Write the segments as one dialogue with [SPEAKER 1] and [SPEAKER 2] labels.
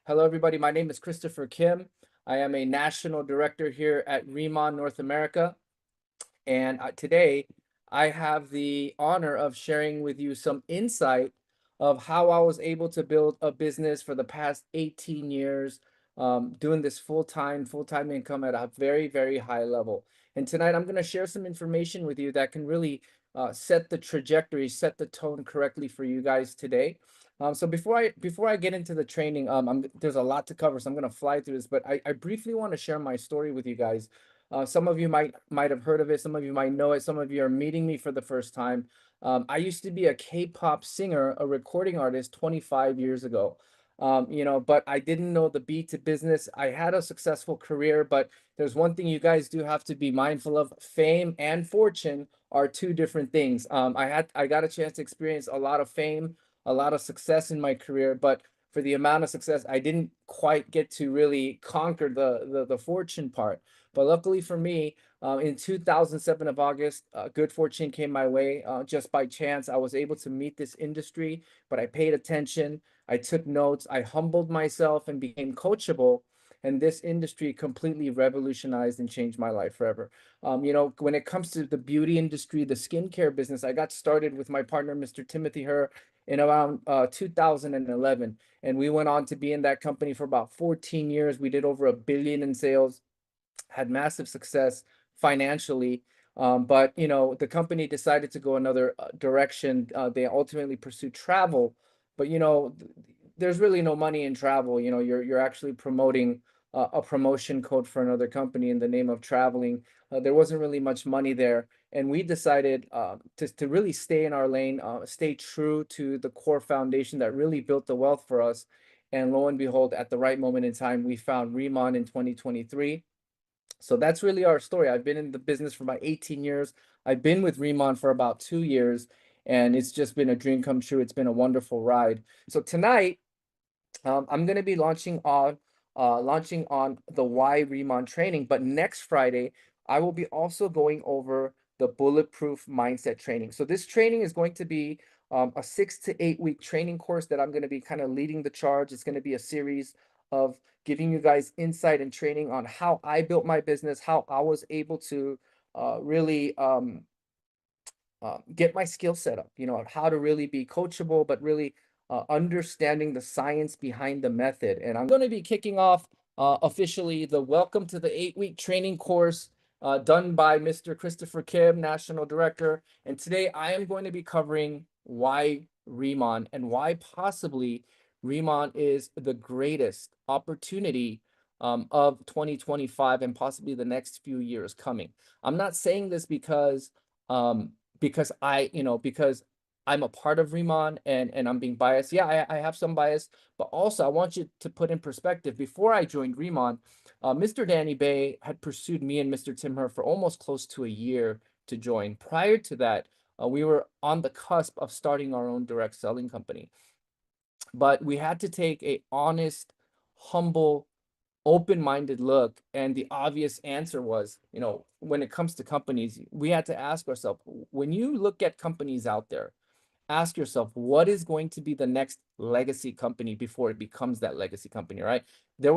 [SPEAKER 1] Hello, everybody. My name is Christopher Kim. I am a national director here at RIMAN North America. And today I have the honor of sharing with you some insight of how I was able to build a business for the past 18 years, doing this full-time income at a very, very high level. And tonight I'm going to share some information with you that can really set the trajectory, set the tone correctly for you guys today. So before I get into the training, there's a lot to cover, so I'm going to fly through this. But I briefly want to share my story with you guys. Some of you might have heard of it. Some of you might know it. Some of you are meeting me for the first time. I used to be a K-pop singer, a recording artist 25 years ago. But I didn't know the beat to business. I had a successful career, but there's one thing you guys do have to be mindful of. Fame and fortune are two different things. I got a chance to experience a lot of fame, a lot of success in my career, but for the amount of success, I didn't quite get to really conquer the fortune part. But luckily for me, in 2007 of August, good fortune came my way. Just by chance, I was able to meet this industry, but I paid attention. I took notes. I humbled myself and became coachable. And this industry completely revolutionized and changed my life forever. When it comes to the beauty industry, the skincare business, I got started with my partner, Mr. Timothy Herr, in around 2011. And we went on to be in that company for about 14 years. We did over $1 billion in sales, had massive success financially. But the company decided to go another direction. They ultimately pursued travel, but there's really no money in travel. You're actually promoting a promotion code for another company in the name of traveling. There wasn't really much money there, and we decided to really stay in our lane, stay true to the core foundation that really built the wealth for us. And lo and behold, at the right moment in time, we found RIMAN in 2023. So that's really our story. I've been in the business for about 18 years. I've been with RIMAN for about 2 years, and it's just been a dream come true. It's been a wonderful ride. So tonight, I'm going to be launching on the Why RIMAN training, but next Friday, I will be also going over the bulletproof mindset training. So this training is going to be a 6 to 8 week training course that I'm going to be kind of leading the charge. It's going to be a series of giving you guys insight and training on how I built my business, how I was able to really get my skill set up, how to really be coachable, but really understanding the science behind the method. And I'm going to be kicking off officially the Welcome to the 8 week training course done by Mr. Christopher Kim, National Director. And today I am going to be covering why RIMAN and why possibly RIMAN is the greatest opportunity of 2025 and possibly the next few years coming. I'm not saying this because because I'm a part of RIMAN and I'm being biased. Yeah, I have some bias, but also I want you to put in perspective. Before I joined RIMAN, Mr. Danny Bay had pursued me and Mr. Tim Her for almost close to a year to join. Prior to that, we were on the cusp of starting our own direct selling company. But we had to take a honest, humble, open-minded look, and the obvious answer was, when it comes to companies, we had to ask ourselves, when you look at companies out there, ask yourself, what is going to be the next legacy company before it becomes that legacy company, right?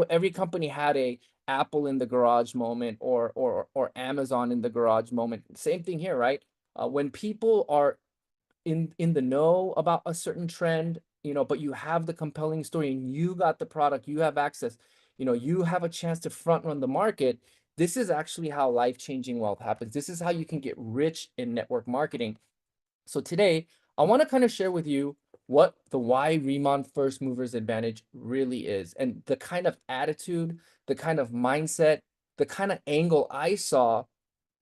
[SPEAKER 1] Every company had a Apple in the garage moment, or Amazon in the garage moment. Same thing here, right? When people are in the know about a certain trend, but you have the compelling story and you got the product, you have access, you have a chance to front run the market. This is actually how life-changing wealth happens. This is how you can get rich in network marketing. So today, I want to kind of share with you what the why RIMAN first movers advantage really is, and the kind of attitude, the kind of mindset, the kind of angle I saw,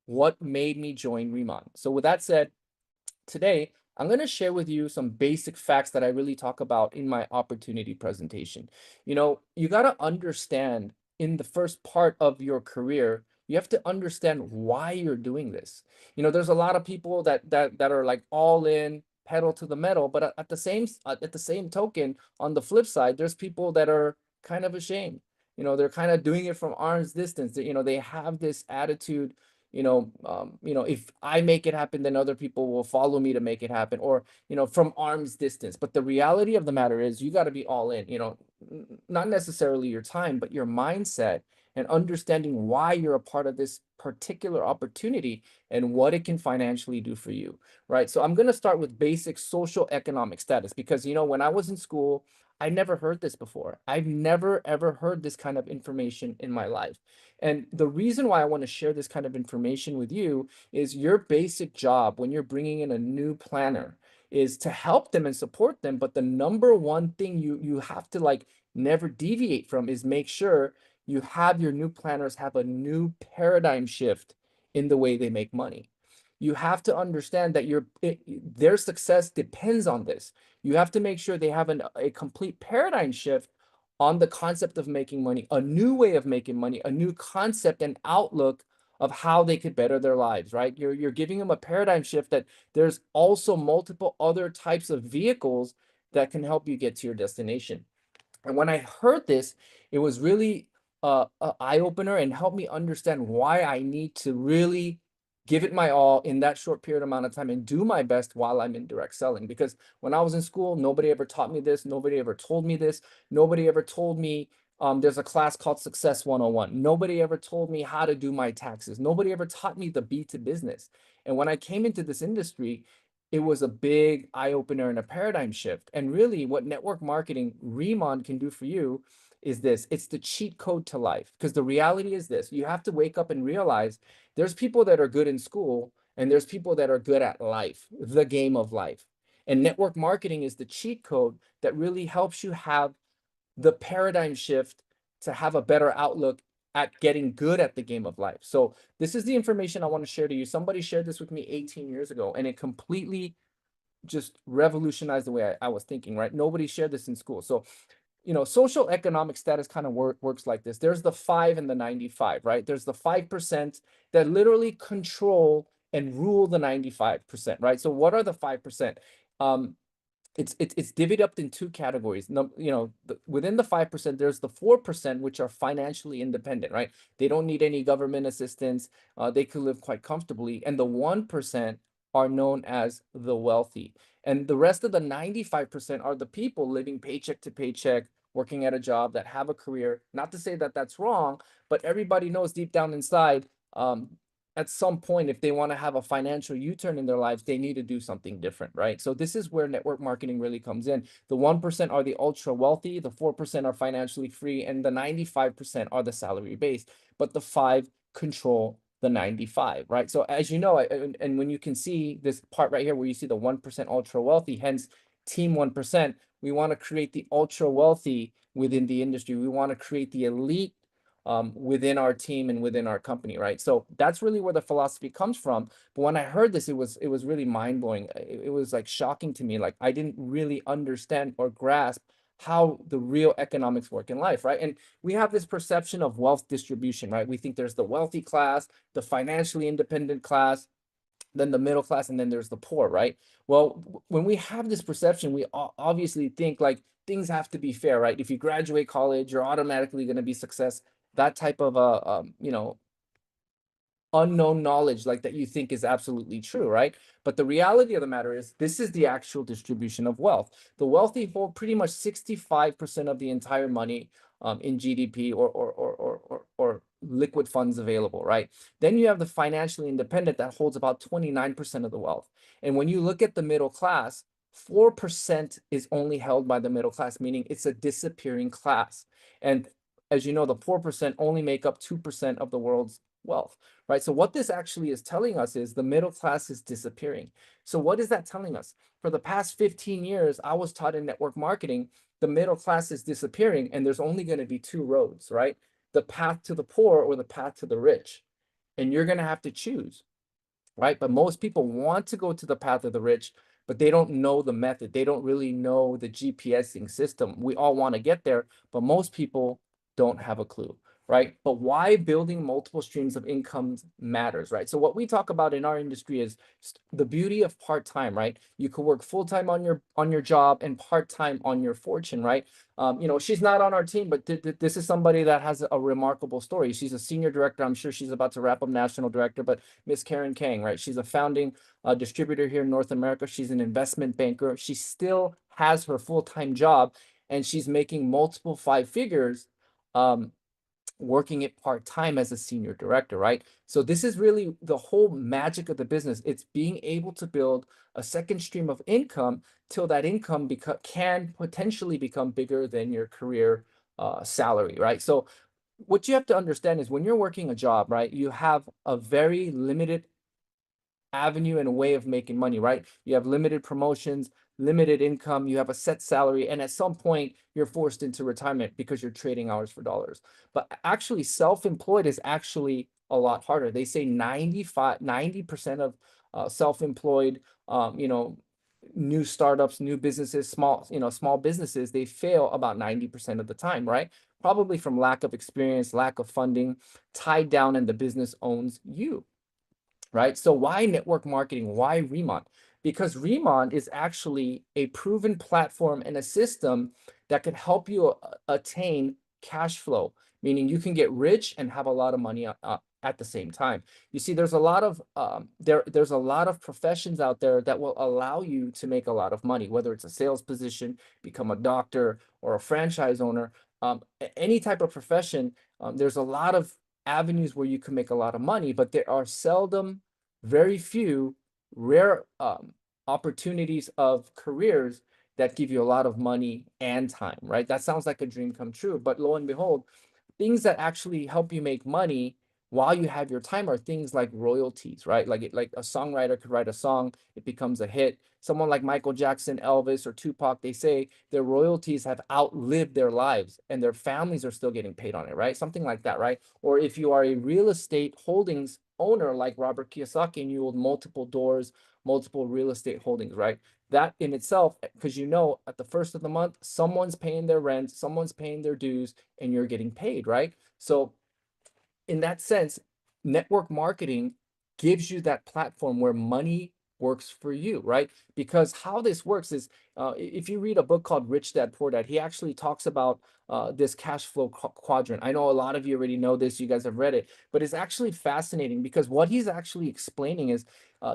[SPEAKER 1] what made me join RIMAN. So with that said, today, I'm going to share with you some basic facts that I really talk about in my opportunity presentation. You got to understand, in the first part of your career, you have to understand why you're doing this. There's a lot of people that are like all in, pedal to the metal, but at the same token, on the flip side, there's people that are kind of ashamed. They're kind of doing it from arm's distance. They have this attitude, if I make it happen, then other people will follow me to make it happen, or, from arm's distance. But the reality of the matter is you got to be all in, not necessarily your time, but your mindset and understanding why you're a part of this particular opportunity and what it can financially do for you, right? So I'm going to start with basic social economic status because, when I was in school, I never heard this before. I've never, ever heard this kind of information in my life. And the reason why I want to share this kind of information with you is your basic job when you're bringing in a new planner is to help them and support them. But the number one thing you have to like never deviate from is make sure you have your new planners have a new paradigm shift in the way they make money. You have to understand that their success depends on this. You have to make sure they have a complete paradigm shift on the concept of making money, a new way of making money, a new concept and outlook of how they could better their lives, right? You're giving them a paradigm shift that there's also multiple other types of vehicles that can help you get to your destination. And when I heard this, it was really an eye opener and helped me understand why I need to really give it my all in that short period amount of time and do my best while I'm in direct selling. Because when I was in school, nobody ever taught me this. Nobody ever told me this. Nobody ever told me there's a class called Success 101. Nobody ever told me how to do my taxes. Nobody ever taught me the B to business. And when I came into this industry, it was a big eye opener and a paradigm shift. And really, what network marketing RIMAN can do for you is this: it's the cheat code to life. Because the reality is this: you have to wake up and realize there's people that are good in school, and there's people that are good at life, the game of life. And network marketing is the cheat code that really helps you have the paradigm shift to have a better outlook at getting good at the game of life. So this is the information I want to share to you. Somebody shared this with me 18 years ago, and it completely just revolutionized the way I was thinking, right? Nobody shared this in school. So, social economic status kind of works like this. There's the 5 and the 95, right? There's the 5% that literally control and rule the 95%, right? So what are the 5%? It's divvied up in two categories. Within the 5%, there's the 4%, which are financially independent, right? They don't need any government assistance. They could live quite comfortably. And the 1% are known as the wealthy. And the rest of the 95% are the people living paycheck to paycheck, working at a job, that have a career. Not to say that that's wrong, but everybody knows deep down inside, at some point, if they want to have a financial U-turn in their lives, they need to do something different, right? So this is where network marketing really comes in. The 1% are the ultra wealthy, the 4% are financially free, and the 95% are the salary based, but the 5 control the 95, right? So as you know, and when you can see this part right here where you see the 1% ultra wealthy, hence team 1%, we want to create the ultra wealthy within the industry. We want to create the elite within our team and within our company, right? So that's really where the philosophy comes from. But when I heard this, it was really mind blowing. It was like shocking to me. Like I didn't really understand or grasp how the real economics work in life, right? And we have this perception of wealth distribution, right? We think there's the wealthy class, the financially independent class, then the middle class, and then there's the poor, right? Well, when we have this perception, we obviously think like things have to be fair, right? If you graduate college, you're automatically going to be success. That type of unknown knowledge like that you think is absolutely true, right? But the reality of the matter is this is the actual distribution of wealth. The wealthy hold pretty much 65% of the entire money in GDP or liquid funds available, right? Then you have the financially independent that holds about 29% of the wealth. And when you look at the middle class, 4% is only held by the middle class, meaning it's a disappearing class. And as you know, the 4% only make up 2% of the world's wealth, right? So what this actually is telling us is the middle class is disappearing. So what is that telling us? For the past 15 years, I was taught in network marketing, the middle class is disappearing and there's only going to be two roads, right? The path to the poor or the path to the rich. And you're going to have to choose, right? But most people want to go to the path of the rich, but they don't know the method. They don't really know the GPSing system. We all want to get there, but most people don't have a clue, right? But why building multiple streams of income matters, right? So what we talk about in our industry is the beauty of part-time, right? You could work full-time on your job and part-time on your fortune, right? She's not on our team, but this is somebody that has a remarkable story. She's a senior director. I'm sure she's about to wrap up national director, but Miss Karen Kang, right? She's a founding distributor here in North America. She's an investment banker. She still has her full-time job, and she's making multiple five figures, working it part-time as a senior director, right? So this is really the whole magic of the business. It's being able to build a second stream of income till that income can potentially become bigger than your career salary, right? So what you have to understand is when you're working a job, right, you have a very limited avenue and a way of making money, right? You have limited promotions, limited income, you have a set salary, and at some point you're forced into retirement because you're trading hours for dollars. But actually, self-employed is actually a lot harder. They say 90% of self-employed, new startups, new businesses, small businesses, they fail about 90% of the time, right? Probably from lack of experience, lack of funding, tied down, and the business owns you, right? So why network marketing? Why RIMAN? Because RIMAN is actually a proven platform and a system that can help you attain cash flow, meaning you can get rich and have a lot of money at the same time. You see, there's a lot of there's a lot of professions out there that will allow you to make a lot of money, whether it's a sales position, become a doctor, or a franchise owner. Any type of profession, there's a lot of avenues where you can make a lot of money, but there are very few, rare opportunities of careers that give you a lot of money and time, right? That sounds like a dream come true, but lo and behold, things that actually help you make money while you have your time are things like royalties, right? Like a songwriter could write a song, it becomes a hit. Someone like Michael Jackson, Elvis, or Tupac, they say their royalties have outlived their lives and their families are still getting paid on it, right? Something like that, right? Or if you are a real estate holdings owner like Robert Kiyosaki and you hold multiple doors, multiple real estate holdings, right? That in itself, because at the first of the month, someone's paying their rent, someone's paying their dues, and you're getting paid, right? So in that sense, network marketing gives you that platform where money works for you, right? Because how this works is, if you read a book called Rich Dad Poor Dad, he actually talks about this cash flow quadrant. I know a lot of you already know this, you guys have read it, but it's actually fascinating because what he's actually explaining is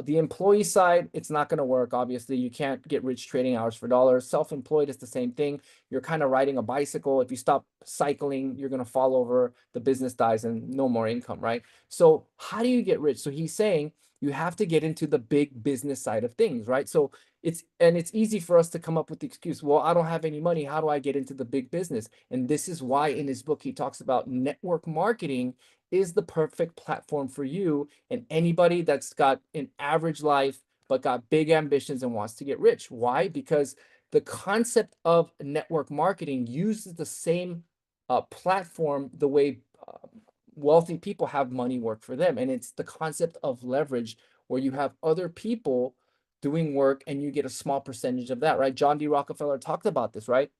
[SPEAKER 1] the employee side, it's not going to work. Obviously, you can't get rich trading hours for dollars. Self-employed is the same thing. You're kind of riding a bicycle. If you stop cycling, you're going to fall over, the business dies, and no more income, right? So how do you get rich? So he's saying you have to get into the big business side of things, right? So it's easy for us to come up with the excuse, well, I don't have any money. How do I get into the big business? And this is why in his book, he talks about network marketing is the perfect platform for you and anybody that's got an average life, but got big ambitions and wants to get rich. Why? Because the concept of network marketing uses the same platform the way wealthy people have money work for them. And it's the concept of leverage where you have other people doing work and you get a small percentage of that, right? John D. Rockefeller talked about this, right?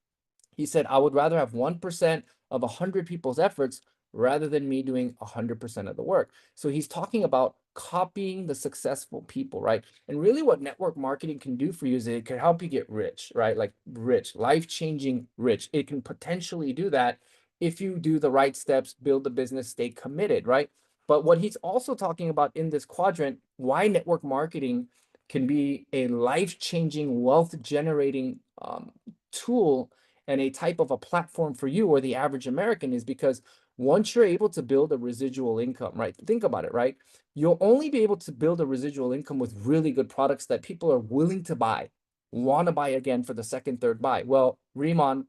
[SPEAKER 1] He said, I would rather have 1% of 100 people's efforts rather than me doing 100% of the work. So he's talking about copying the successful people, right? And really what network marketing can do for you is it can help you get rich, right? Like rich, life-changing rich. It can potentially do that if you do the right steps, build the business, stay committed, right? But what he's also talking about in this quadrant, why network marketing can be a life-changing, wealth-generating tool and a type of a platform for you or the average American is because once you're able to build a residual income, right? Think about it, right? You'll only be able to build a residual income with really good products that people are willing to buy, want to buy again for the second, third buy. Well, Remon,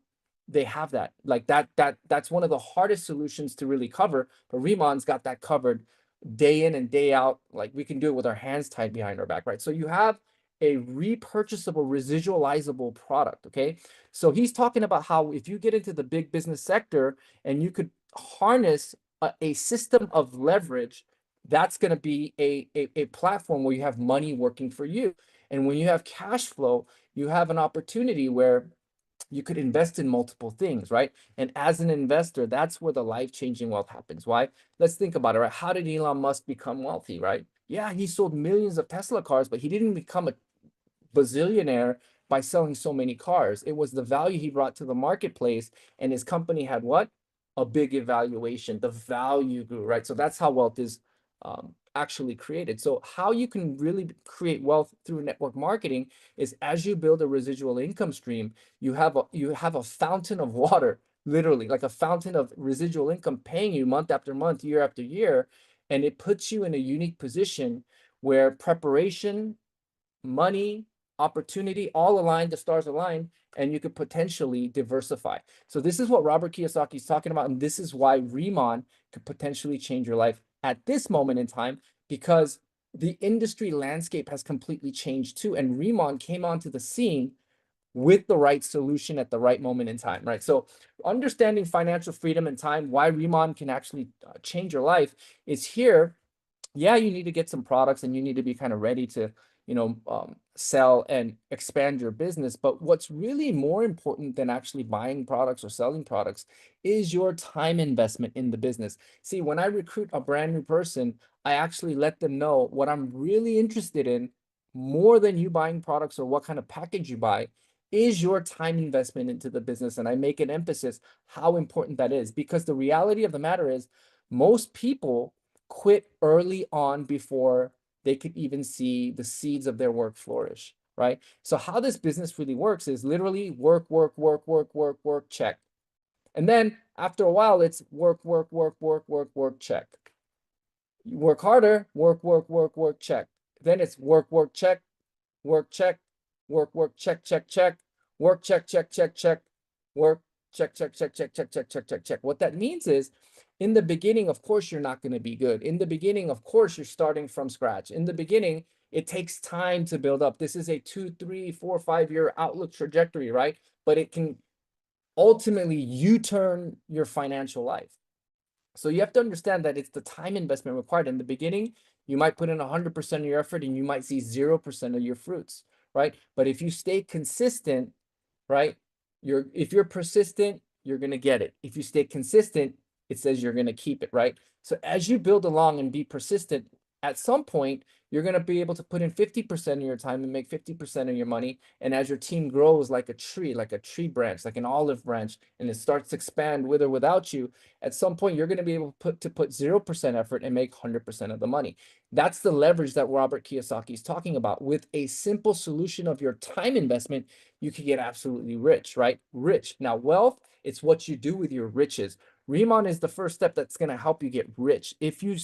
[SPEAKER 1] they have that. Like that's one of the hardest solutions to really cover, but Remon's got that covered day in and day out. Like we can do it with our hands tied behind our back, right? So you have a repurchasable, residualizable product, okay? So he's talking about how if you get into the big business sector and you could harness a system of leverage, that's going to be a platform where you have money working for you. And when you have cash flow, you have an opportunity where you could invest in multiple things, right? And as an investor, that's where the life-changing wealth happens. Why? Let's think about it, right? How did Elon Musk become wealthy, right? Yeah, he sold millions of Tesla cars, but he didn't become a bazillionaire by selling so many cars. It was the value he brought to the marketplace, and his company had what? A big evaluation. The value grew, right? So that's how wealth is actually created. So how you can really create wealth through network marketing is as you build a residual income stream, you have a fountain of water, literally like a fountain of residual income paying you month after month, year after year, and it puts you in a unique position where preparation, money, opportunity, all aligned, the stars align, and you could potentially diversify. So this is what Robert Kiyosaki is talking about, and this is why RIMAN could potentially change your life at this moment in time, because the industry landscape has completely changed too, and RIMAN came onto the scene with the right solution at the right moment in time, right? So understanding financial freedom and time, why RIMAN can actually change your life is here. Yeah, you need to get some products and you need to be kind of ready to, sell and expand your business. But what's really more important than actually buying products or selling products is your time investment in the business. See, when I recruit a brand new person, I actually let them know what I'm really interested in more than you buying products or what kind of package you buy is your time investment into the business. And I make an emphasis how important that is, because the reality of the matter is most people quit early on before they could even see the seeds of their work flourish, right? So how this business really works is literally work, work, work, work, work, work, check. And then after a while, it's work, work, work, work, work, work, check. You work harder, work, work, work, work, check. Then it's work, work, check, work, check, work, check, check, check, work, check, check, check, check, work, check, check, check, check, check, check, check, check, check. What that means is in the beginning, of course, you're not going to be good. In the beginning, of course, you're starting from scratch. In the beginning, it takes time to build up. This is a 2, 3, 4, 5 year outlook trajectory, right? But it can ultimately U-turn your financial life. So you have to understand that it's the time investment required. In the beginning, you might put in 100% of your effort and you might see 0% of your fruits, right? But if you stay consistent, right? If you're persistent, you're going to get it. If you stay consistent, it says you're going to keep it, right? So as you build along and be persistent, at some point, you're going to be able to put in 50% of your time and make 50% of your money. And as your team grows like a tree branch, like an olive branch, and it starts to expand with or without you, at some point, you're going to be able to put 0% effort and make 100% of the money. That's the leverage that Robert Kiyosaki is talking about. With a simple solution of your time investment, you can get absolutely rich, right? Rich. Now, wealth, it's what you do with your riches. RIMAN is the first step that's going to help you get rich. If you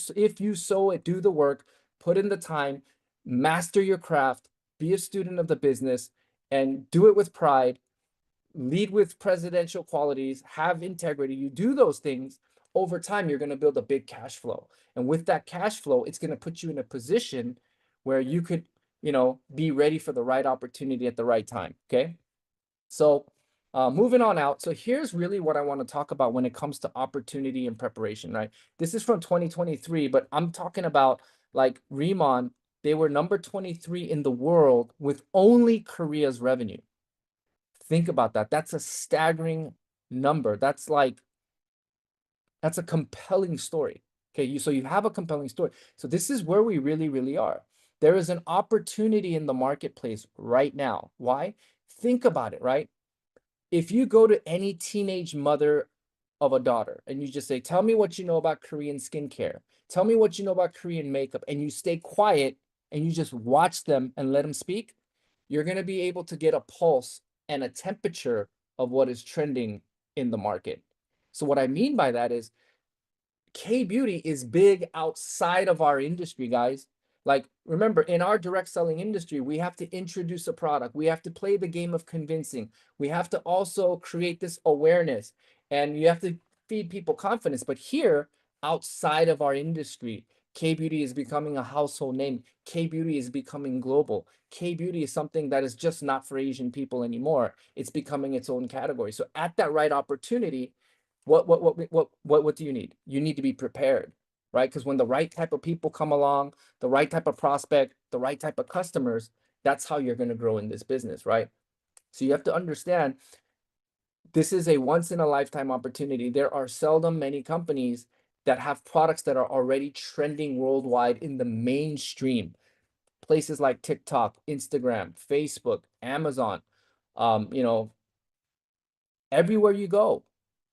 [SPEAKER 1] sow it, do the work, put in the time, master your craft, be a student of the business, and do it with pride, lead with presidential qualities, have integrity, you do those things, over time, you're going to build a big cash flow. And with that cash flow, it's going to put you in a position where you could, be ready for the right opportunity at the right time. Okay. So moving on out. So here's really what I want to talk about when it comes to opportunity and preparation, right? This is from 2023, but I'm talking about like RIMAN. They were number 23 in the world with only Korea's revenue. Think about that. That's a staggering number. That's a compelling story. Okay, so you have a compelling story. So this is where we really, really are. There is an opportunity in the marketplace right now. Why? Think about it, right? If you go to any teenage mother of a daughter and you just say, tell me what you know about Korean skincare, tell me what you know about Korean makeup, and you stay quiet and you just watch them and let them speak, you're going to be able to get a pulse and a temperature of what is trending in the market. So what I mean by that is K-beauty is big outside of our industry, guys. Like, remember, in our direct selling industry, we have to introduce a product. We have to play the game of convincing. We have to also create this awareness, and you have to feed people confidence. But here, outside of our industry, K-beauty is becoming a household name. K-beauty is becoming global. K-beauty is something that is just not for Asian people anymore. It's becoming its own category. So at that right opportunity, what do you need? You need to be prepared, right? Because when the right type of people come along, the right type of prospect, the right type of customers, that's how you're going to grow in this business, right? So you have to understand This is a once in a lifetime opportunity. There are seldom many companies that have products that are already trending worldwide in the mainstream. Places like TikTok, Instagram, Facebook, Amazon, you know, everywhere you go,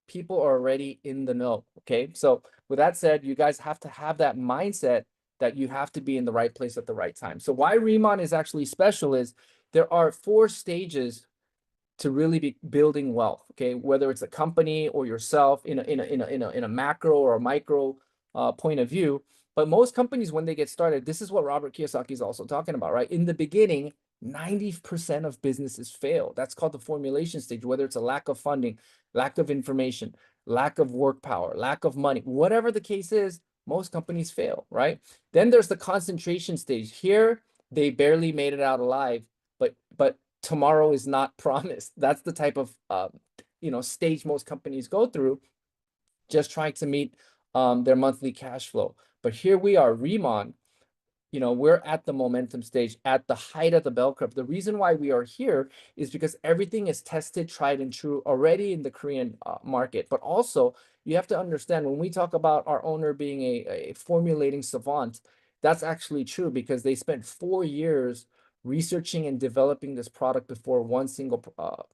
[SPEAKER 1] people are already in the know. Okay. So with that said, you guys have to have that mindset that you have to be in the right place at the right time. So why Riemann is actually special is there are 4 stages to really be building wealth. Okay, whether it's a company or yourself in a macro or a micro point of view. But most companies, when they get started, this is what Robert Kiyosaki is also talking about, right? In the beginning, 90% of businesses fail. That's called the formulation stage, whether it's a lack of funding, lack of information, lack of work power, lack of money, whatever the case is, most companies fail, right? Then there's the concentration stage. Here, they barely made it out alive, but tomorrow is not promised. That's the type of stage most companies go through, just trying to meet their monthly cash flow. But here we are, Riemann, we're at the momentum stage, at the height of the bell curve. The reason why we are here is because everything is tested, tried, and true already in the Korean market. But also, you have to understand when we talk about our owner being a formulating savant, that's actually true because they spent 4 years researching and developing this product before one single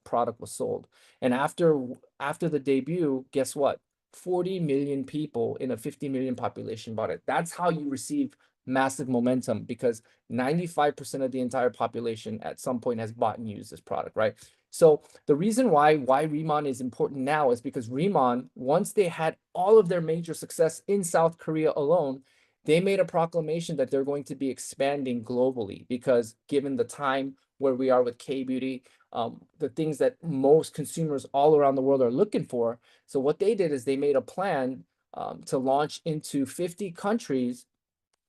[SPEAKER 1] product was sold. And after the debut, guess what? 40 million people in a 50 million population bought it. That's how you receive massive momentum, because 95% of the entire population at some point has bought and used this product, right? So the reason why Riemann is important now is because Riemann, once they had all of their major success in South Korea alone, they made a proclamation that they're going to be expanding globally, because given the time where we are with K-beauty, the things that most consumers all around the world are looking for. So what they did is they made a plan to launch into 50 countries,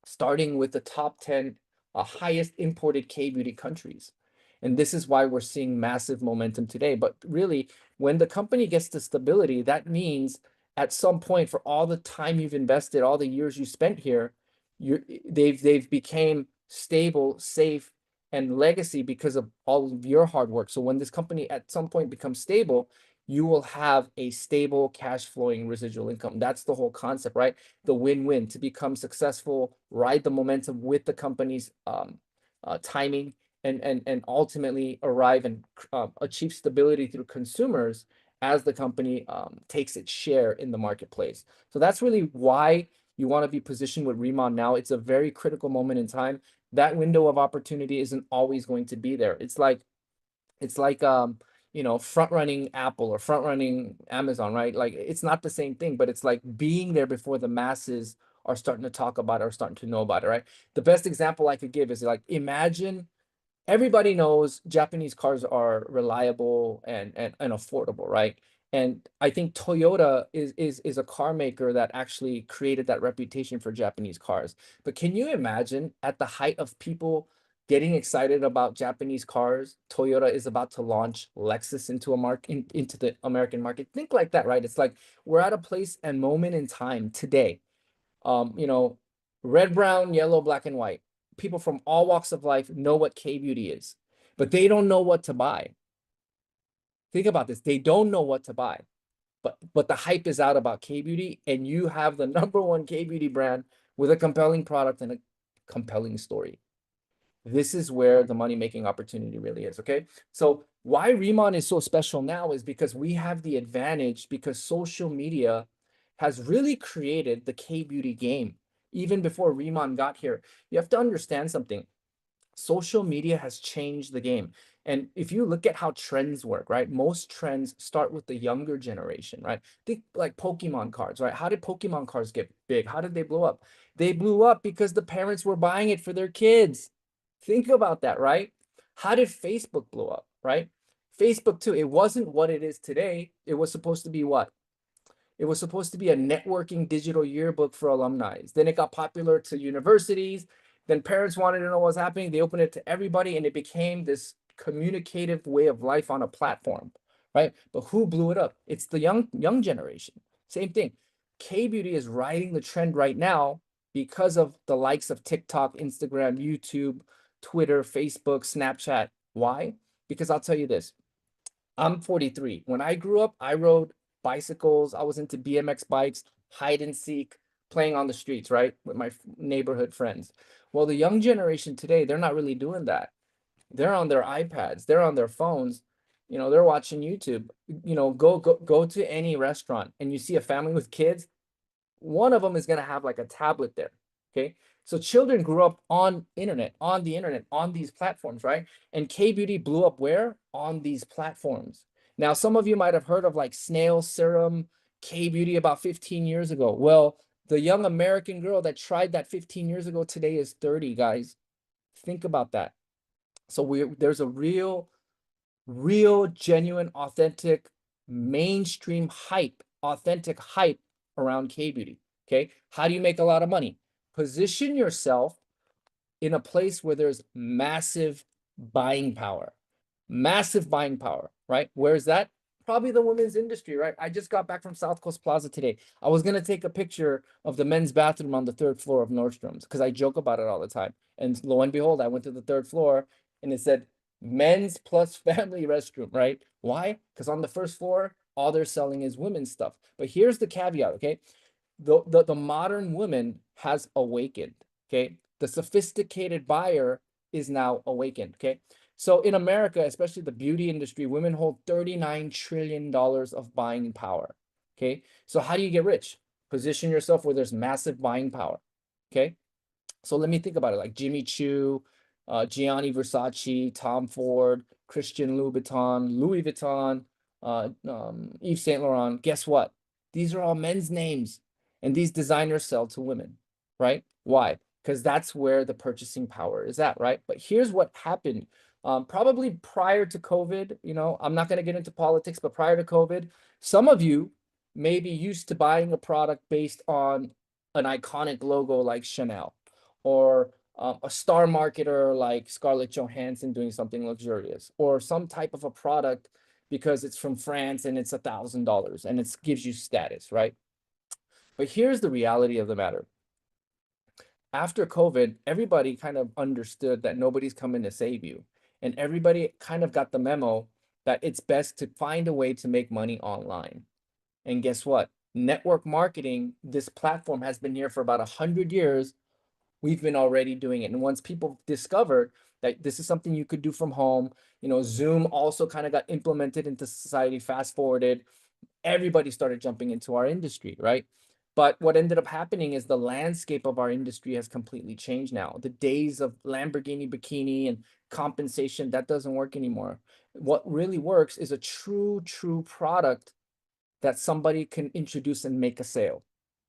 [SPEAKER 1] starting with the top 10 highest imported K-beauty countries. And this is why we're seeing massive momentum today. But really, when the company gets to stability, that means at some point, for all the time you've invested, all the years you spent here, they've became stable, safe, and legacy because of all of your hard work. So when this company at some point becomes stable, you will have a stable cash flowing residual income. That's the whole concept, right? The win-win, to become successful, ride the momentum with the company's timing, and ultimately arrive and achieve stability through consumers as the company takes its share in the marketplace. So that's really why you want to be positioned with Riemann now. It's a very critical moment in time. That window of opportunity isn't always going to be there. It's like front running Apple or front running Amazon, right? Like, it's not the same thing, but it's like being there before the masses are starting to talk about it or starting to know about it, right? The best example I could give is, like, imagine everybody knows Japanese cars are reliable and affordable, right? And I think Toyota is a car maker that actually created that reputation for Japanese cars. But can you imagine, at the height of people getting excited about Japanese cars, Toyota is about to launch Lexus into the American market? Think like that, right? It's like we're at a place and moment in time today. um, you know, red, brown, yellow, black, and white. People from all walks of life know what K-beauty is, but they don't know what to buy. Think about this. They don't know what to buy, but the hype is out about K-beauty, and you have the #1 K-beauty brand with a compelling product and a compelling story. This is where the money-making opportunity really is, okay? So why Riemann is so special now is because we have the advantage, because social media has really created the K-beauty game. Even before Riemann got here, you have to understand something. Social media has changed the game. And if you look at how trends work, right? Most trends start with the younger generation, right? Think like Pokemon cards, right? How did Pokemon cards get big? How did they blow up? They blew up because the parents were buying it for their kids. Think about that, right? How did Facebook blow up, right? Facebook too, it wasn't what it is today. It was supposed to be what? It was supposed to be a networking digital yearbook for alumni. Then it got popular to universities. Then parents wanted to know what's happening. They opened it to everybody, and it became this communicative way of life on a platform, right? But who blew it up? It's the young generation. Same thing. K-beauty is riding the trend right now because of the likes of TikTok, Instagram, YouTube, Twitter, Facebook, Snapchat. Why? Because I'll tell you this. I'm 43. When I grew up, I rode bicycles. I was into BMX bikes, hide and seek, playing on the streets, right? With my neighborhood friends. Well, the young generation today, they're not really doing that. They're on their iPads, they're on their phones, they're watching YouTube. Go to any restaurant and you see a family with kids, one of them is going to have like a tablet there. Okay. So children grew up on the internet, on these platforms, right? And K-beauty blew up where? On these platforms. Now, some of you might have heard of like snail serum, K-beauty about 15 years ago. Well, the young American girl that tried that 15 years ago today is 30, guys. Think about that. So there's a real, genuine, authentic, mainstream hype, authentic hype around K-beauty. Okay. How do you make a lot of money? Position yourself in a place where there's massive buying power. Massive buying power, right? Where's that? Probably the women's industry, right? I just got back from South Coast Plaza today. I was gonna take a picture of the men's bathroom on the third floor of Nordstrom's because I joke about it all the time. And lo and behold, I went to the third floor and it said men's plus family restroom, right? Why? Because on the first floor, all they're selling is women's stuff. But here's the caveat, okay? The modern woman has awakened, okay? The sophisticated buyer is now awakened, okay? So in America, especially the beauty industry, women hold $39 trillion of buying power, okay? So how do you get rich? Position yourself where there's massive buying power, okay? So let me think about it, like Jimmy Choo, Gianni Versace, Tom Ford, Christian Louboutin, Louis Vuitton, Yves Saint Laurent. Guess what? These are all men's names, and these designers sell to women, right? Why? Because that's where the purchasing power is at, right? But here's what happened. Probably prior to COVID, I'm not going to get into politics, but prior to COVID, some of you may be used to buying a product based on an iconic logo like Chanel, or a star marketer like Scarlett Johansson doing something luxurious, or some type of a product because it's from France and it's $1,000 and it gives you status, right? But here's the reality of the matter. After COVID, everybody kind of understood that nobody's coming to save you. And everybody kind of got the memo that it's best to find a way to make money online. And guess what? Network marketing, this platform has been here for about 100 years. We've been already doing it. And once people discovered that this is something you could do from home, Zoom also kind of got implemented into society, fast forwarded, everybody started jumping into our industry, right? But what ended up happening is the landscape of our industry has completely changed now. The days of Lamborghini bikini and compensation, that doesn't work anymore. What really works is a true product that somebody can introduce and make a sale.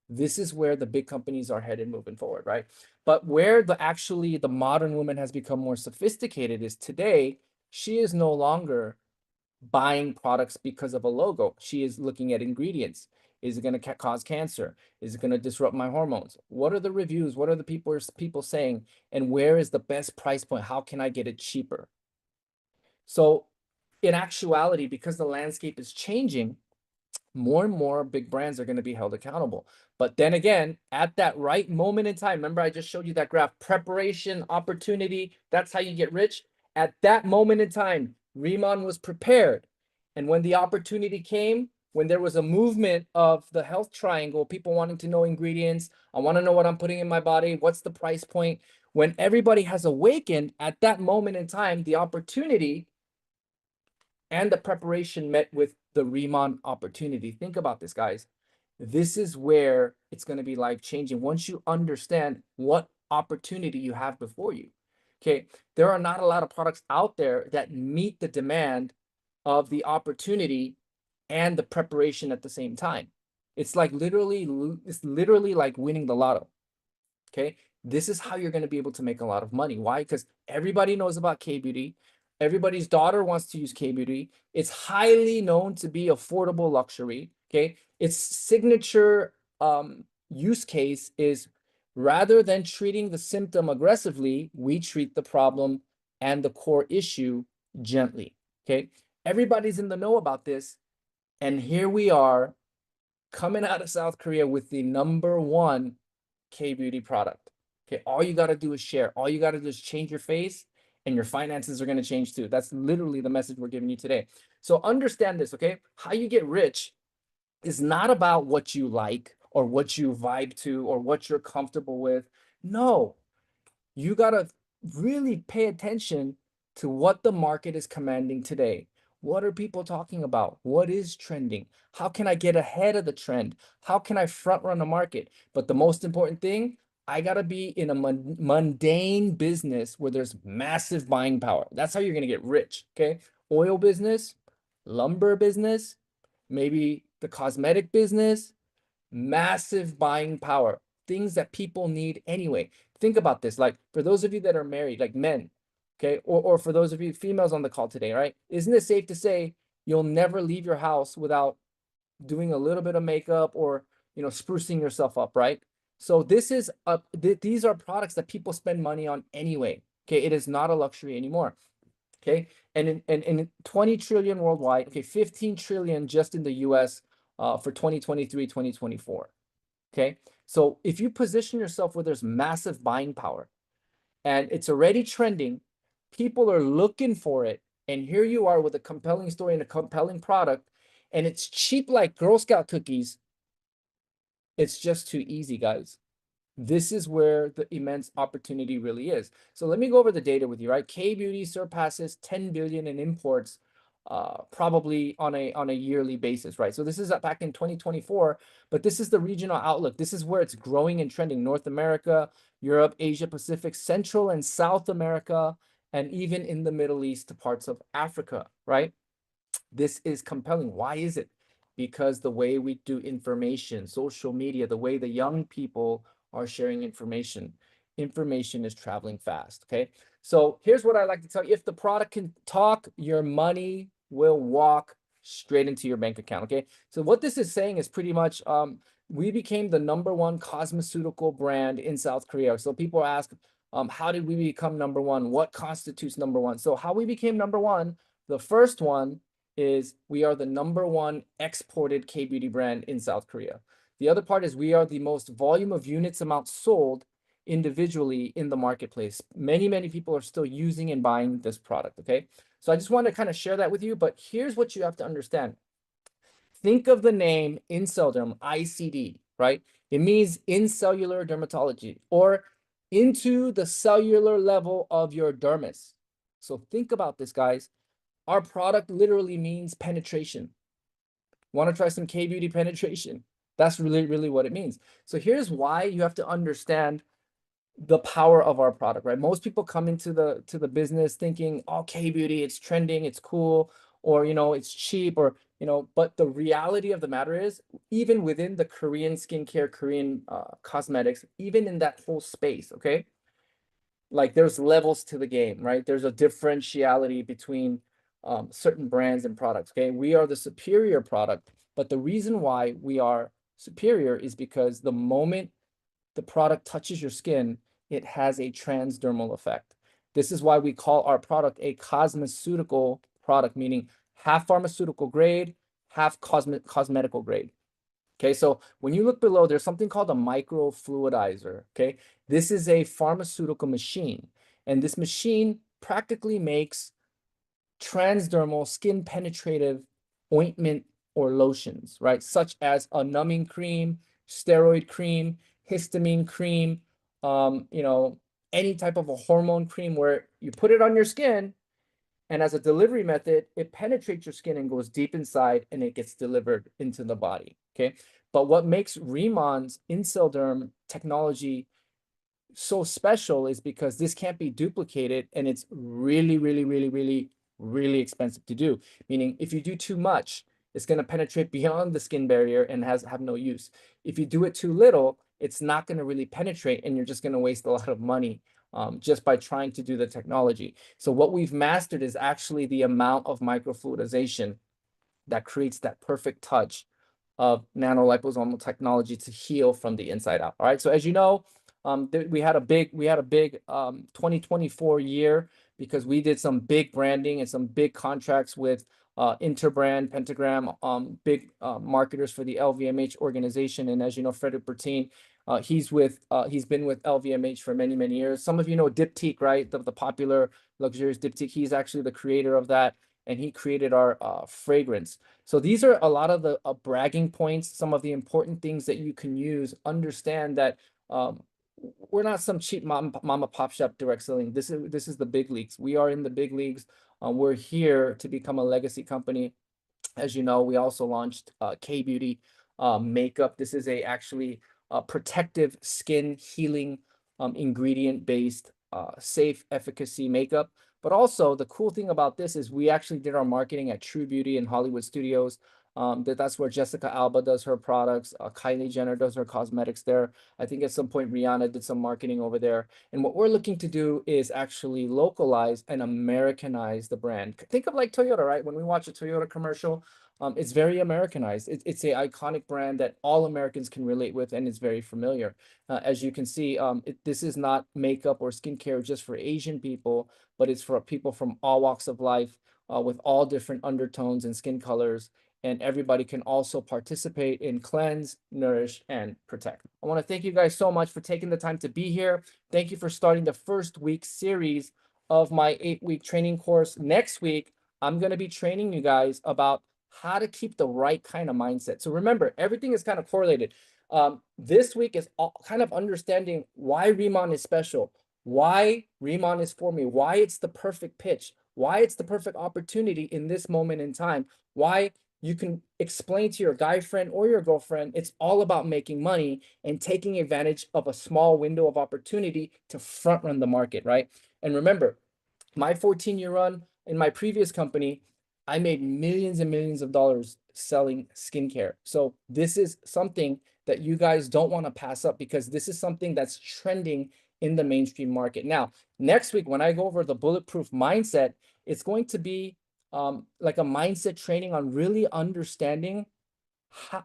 [SPEAKER 1] This is where the big companies are headed moving forward, right? But where the modern woman has become more sophisticated is today, she is no longer buying products because of a logo. She is looking at ingredients. Is it going to cause cancer? Is it going to disrupt my hormones? What are the reviews? What are the people saying? And where is the best price point? How can I get it cheaper? So in actuality, because the landscape is changing, more and more big brands are going to be held accountable. But then again, at that right moment in time, remember I just showed you that graph, preparation, opportunity, that's how you get rich. At that moment in time, RIMAN was prepared. And when the opportunity came, when there was a movement of the health triangle, people wanting to know ingredients, I want to know what I'm putting in my body, what's the price point? When everybody has awakened at that moment in time, the opportunity and the preparation met with the RIMAN opportunity. Think about this, guys. This is where it's going to be life changing once you understand what opportunity you have before you. Okay, there are not a lot of products out there that meet the demand of the opportunity and the preparation at the same time. It's literally like winning the lotto. Okay, this is how you're going to be able to make a lot of money. Why? Because everybody knows about K-beauty. Everybody's daughter wants to use K-beauty. It's highly known to be affordable luxury. Okay, its signature use case is, rather than treating the symptom aggressively, we treat the problem and the core issue gently. Okay, everybody's in the know about this, and here we are coming out of South Korea with the #1 K-beauty product. Okay, all you got to do is share. All you got to do is change your face, and your finances are going to change too. That's literally the message we're giving you today. So understand this, okay? How you get rich is not about what you like or what you vibe to or what you're comfortable with. No, you got to really pay attention to what the market is commanding today. What are people talking about? What is trending? How can I get ahead of the trend? How can I front run the market? But the most important thing, I got to be in a mundane business where there's massive buying power. That's how you're going to get rich, okay? Oil business, lumber business, maybe the cosmetic business, massive buying power, things that people need anyway. Think about this, like for those of you that are married, like men, okay, or for those of you females on the call today, right? Isn't it safe to say you'll never leave your house without doing a little bit of makeup or, sprucing yourself up, right? So this is these are products that people spend money on anyway. Okay, it is not a luxury anymore. Okay, and in 20 trillion worldwide, okay, 15 trillion just in the US for 2023, 2024. Okay, so if you position yourself where there's massive buying power and it's already trending, people are looking for it, and here you are with a compelling story and a compelling product, and it's cheap like Girl Scout cookies. It's just too easy, guys. This is where the immense opportunity really is. So let me go over the data with you, right? K-beauty surpasses 10 billion in imports, probably on a yearly basis, right? So this is back in 2024, but this is the regional outlook. This is where it's growing and trending: North America, Europe, Asia Pacific, Central and South America, and even in the Middle East to parts of Africa, right? This is compelling. Why is it? Because the way we do information, social media, the way the young people are sharing information is traveling fast. Okay. So here's what I like to tell you. If the product can talk, your money will walk straight into your bank account. Okay. So what this is saying is pretty much we became the #1 cosmeceutical brand in South Korea. So people ask, how did we become #1? What constitutes #1? So how we became #1, the first one is we are the #1 exported K-beauty brand in South Korea. The other part is we are the most volume of units amount sold individually in the marketplace. Many, many people are still using and buying this product, okay? So I just want to kind of share that with you, but here's what you have to understand. Think of the name Incelderm, ICD, right? It means in cellular dermatology, or into the cellular level of your dermis. So think about this, guys. Our product literally means penetration. Want to try some K-beauty penetration? That's really, really what it means. So here's why you have to understand the power of our product, right? Most people come into the business thinking, oh, K-beauty, it's trending, it's cool, or it's cheap, or but the reality of the matter is, even within the Korean skincare, Korean cosmetics, even in that whole space, okay, like there's levels to the game, right? There's a differentiality between certain brands and products. Okay, we are the superior product, but the reason why we are superior is because the moment the product touches your skin, it has a transdermal effect. This is why we call our product a cosmeceutical product, meaning half pharmaceutical grade, half cosmetical grade. Okay, so when you look below, there's something called a microfluidizer. Okay, this is a pharmaceutical machine, and this machine practically makes transdermal skin penetrative ointment or lotions, right? Such as a numbing cream, steroid cream, histamine cream, any type of a hormone cream where you put it on your skin, and as a delivery method, it penetrates your skin and goes deep inside, and it gets delivered into the body, okay? But what makes RIMAN's Incelderm technology so special is because this can't be duplicated, and it's really, really, really, really, really expensive to do. Meaning, if you do too much, it's going to penetrate beyond the skin barrier and have no use. If you do it too little, it's not going to really penetrate, and you're just going to waste a lot of money just by trying to do the technology. So what we've mastered is actually the amount of microfluidization that creates that perfect touch of nanoliposomal technology to heal from the inside out. All right. So as you know, we had a big 2024 year because we did some big branding and some big contracts with Interbrand, Pentagram, big marketers for the LVMH organization. And as you know, Frederick Bertin, he's been with LVMH for many, many years. Some of you know Diptyque, right? The popular luxurious Diptyque. He's actually the creator of that, and he created our fragrance. So these are a lot of the bragging points, some of the important things that you can use. Understand that we're not some cheap mama pop shop direct selling. This is the big leagues. We are in the big leagues. We're here to become a legacy company. As you know, we also launched K Beauty makeup. This is actually protective skin healing ingredient based safe efficacy makeup. But also the cool thing about this is we actually did our marketing at True Beauty in Hollywood Studios. That's where Jessica Alba does her products. Kylie Jenner does her cosmetics there. I think at some point Rihanna did some marketing over there. And what we're looking to do is actually localize and Americanize the brand. Think of like Toyota, right? When we watch a Toyota commercial, it's very Americanized. It's a iconic brand that all Americans can relate with, and it's very familiar. As you can see, this is not makeup or skincare just for Asian people, but it's for people from all walks of life, with all different undertones and skin colors. And everybody can also participate in cleanse, nourish, and protect. I want to thank you guys so much for taking the time to be here. Thank you for starting the first week series of my 8-week training course. Next week, I'm going to be training you guys about how to keep the right kind of mindset. So remember, everything is kind of correlated. This week is kind of understanding why RIMAN is special, why RIMAN is for me, why it's the perfect pitch, why it's the perfect opportunity in this moment in time, why you can explain to your guy friend or your girlfriend it's all about making money and taking advantage of a small window of opportunity to front run the market, right? And remember, my 14-year run in my previous company, I made millions and millions of dollars selling skincare. So this is something that you guys don't want to pass up, because this is something that's trending in the mainstream market. Now, next week, when I go over the bulletproof mindset, it's going to be like a mindset training on really understanding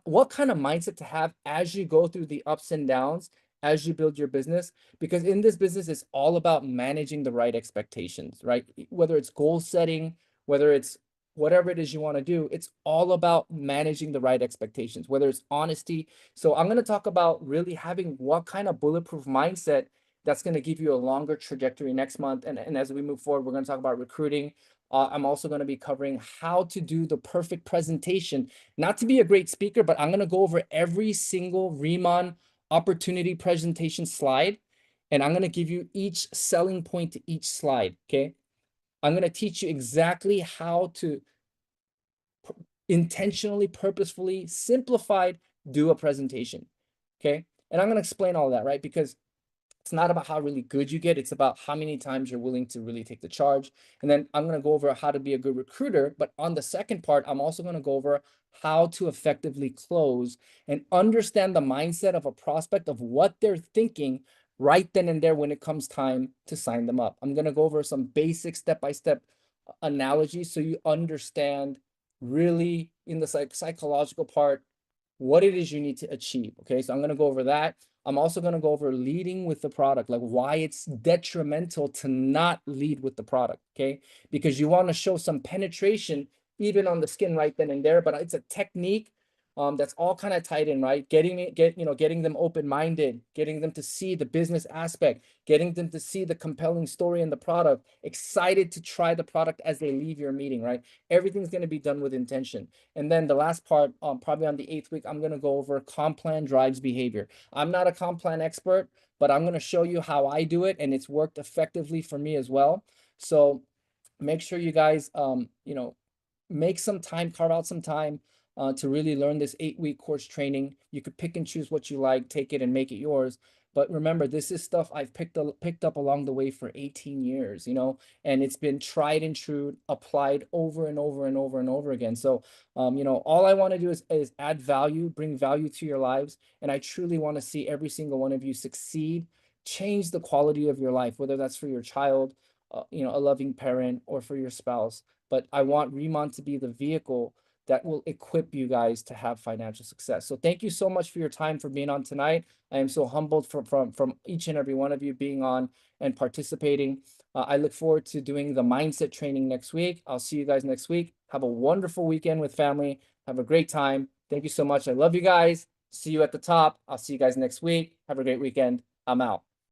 [SPEAKER 1] what kind of mindset to have as you go through the ups and downs, as you build your business. Because in this business, it's all about managing the right expectations, right? Whether it's goal setting, whether it's whatever it is you want to do, it's all about managing the right expectations, whether it's honesty. So I'm going to talk about really having what kind of bulletproof mindset that's going to give you a longer trajectory next month. And as we move forward, we're going to talk about recruiting. I'm also going to be covering how to do the perfect presentation, not to be a great speaker, but I'm going to go over every single RIMAN opportunity presentation slide, and I'm going to give you each selling point to each slide, okay? I'm going to teach you exactly how to intentionally, purposefully, simplified do a presentation, okay? And I'm going to explain all that, right? Because it's not about how really good you get. It's about how many times you're willing to really take the charge. And then I'm going to go over how to be a good recruiter. But on the second part, I'm also going to go over how to effectively close and understand the mindset of a prospect of what they're thinking right then and there when it comes time to sign them up. I'm going to go over some basic step-by-step analogies so you understand really in the psychological part what it is you need to achieve. Okay, so I'm going to go over that. I'm also going to go over leading with the product, like why it's detrimental to not lead with the product, okay? Because you want to show some penetration even on the skin right then and there, but it's a technique that's all kind of tied in, right? Getting them open-minded, getting them to see the business aspect, getting them to see the compelling story in the product, excited to try the product as they leave your meeting, right? Everything's going to be done with intention. And then the last part, probably on the 8th week, I'm going to go over comp plan drives behavior. I'm not a comp plan expert, but I'm going to show you how I do it, and it's worked effectively for me as well. So make sure you guys, make some time, carve out some time to really learn this 8-week course training. You could pick and choose what you like, take it and make it yours. But remember, this is stuff I've picked up along the way for 18 years, and it's been tried and true, applied over and over and over and over again. So, all I want to do is add value, bring value to your lives. And I truly want to see every single one of you succeed, change the quality of your life, whether that's for your child, a loving parent, or for your spouse. But I want RIMAN to be the vehicle that will equip you guys to have financial success. So thank you so much for your time, for being on tonight. I am so humbled from each and every one of you being on and participating. I look forward to doing the mindset training next week. I'll see you guys next week. Have a wonderful weekend with family. Have a great time. Thank you so much. I love you guys. See you at the top. I'll see you guys next week. Have a great weekend. I'm out.